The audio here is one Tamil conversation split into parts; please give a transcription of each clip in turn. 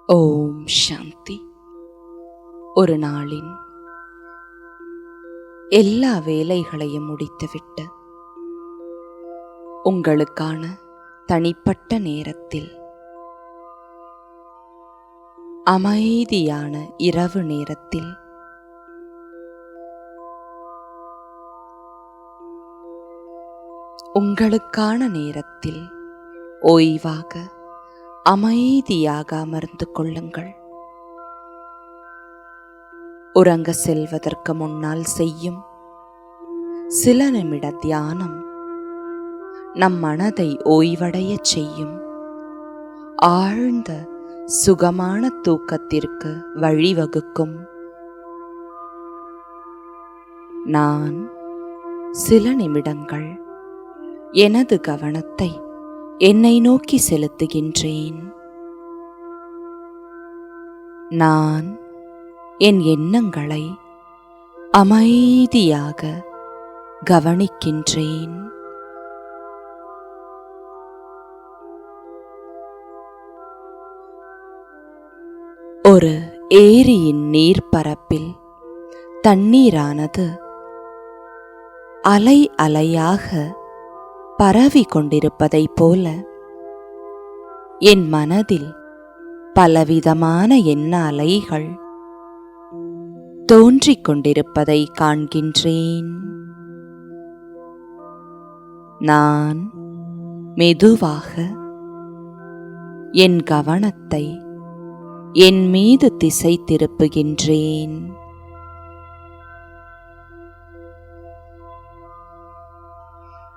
ஓம் சாந்தி. ஒரு நாளின் எல்லா வேலைகளையும் முடித்துவிட்டு உங்களுக்கான தனிப்பட்ட நேரத்தில், அமைதியான இரவு நேரத்தில் உங்களுக்கான நேரத்தில் ஓய்வாக அமைதியாக அமர்ந்து கொள்ளுங்கள். உறங்க செல்வதற்கு முன்னால் செய்யும் சில நிமிட தியானம் நம் மனதை ஓய்வடையச் செய்யும். ஆழ்ந்த சுகமான தூக்கத்திற்கு வழிவகுக்கும். நான் சில நிமிடங்கள் எனது கவனத்தை என்னை நோக்கி செலுத்துகின்றேன். நான் என் எண்ணங்களை அமைதியாக கவனிக்கின்றேன். ஒரு ஏரியின் நீர்ப்பரப்பில் தண்ணீரானது அலை அலையாக பரவி கொண்டிருப்பதைப் போல என் மனதில் பலவிதமான எண்ண அலைகள் தோன்றிக் கொண்டிருப்பதை காண்கின்றேன். நான் மெதுவாக என் கவனத்தை என் மீது திசை திருப்புகின்றேன்.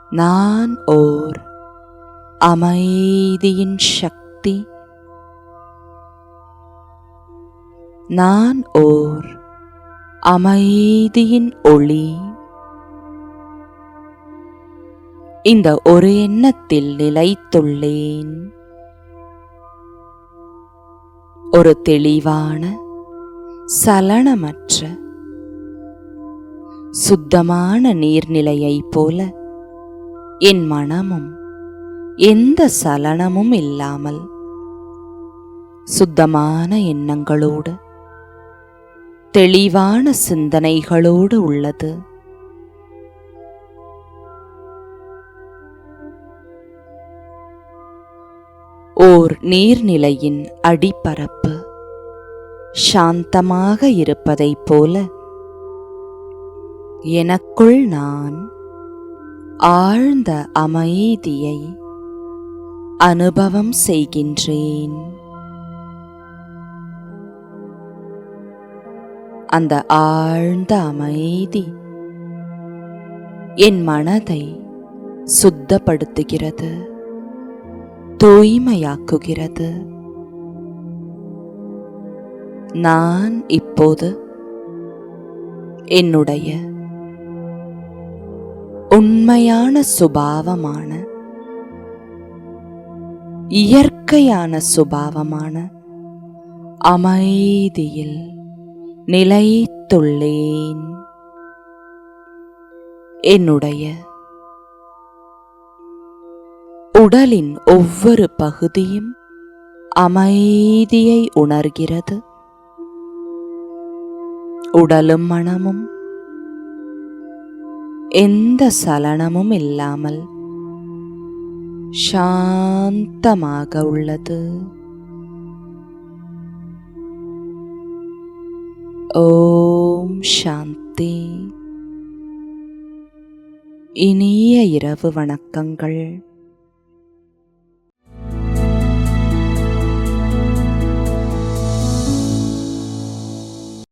நான் ஓர் அமைதியின் சக்தி. நான் ஓர் அமைதியின் ஒளி. இந்த ஒரு எண்ணத்தில் நிலைத்துள்ளேன். ஒரு தெளிவான, சலனமற்ற, சுத்தமான நீர்நிலையைப் போல என் மனமும் எந்த சலனமும் இல்லாமல் சுத்தமான எண்ணங்களோடு, தெளிவான சிந்தனைகளோடு உள்ளது. ஓர் நீர்நிலையின் அடிப்பரப்பு சாந்தமாக இருப்பதைப் போல எனக்குள் நான் ஆழ்ந்த அமைதியை அனுபவம் செய்கின்றேன். அந்த ஆழ்ந்த அமைதி என் மனதை சுத்தப்படுத்துகிறது, தூய்மையாக்குகிறது. நான் இப்போது என்னுடைய உண்மையான சுபாவமான, இயற்கையான சுபாவமான அமைதியில் நிலைத்துள்ளேன். என்னுடைய உடலின் ஒவ்வொரு பகுதியும் அமைதியை உணர்கிறது. உடலும் மனமும் எந்த சலனமும் இல்லாமல் சாந்தமாக உள்ளது. ஓம் சாந்தி. இனிய இரவு வணக்கங்கள்.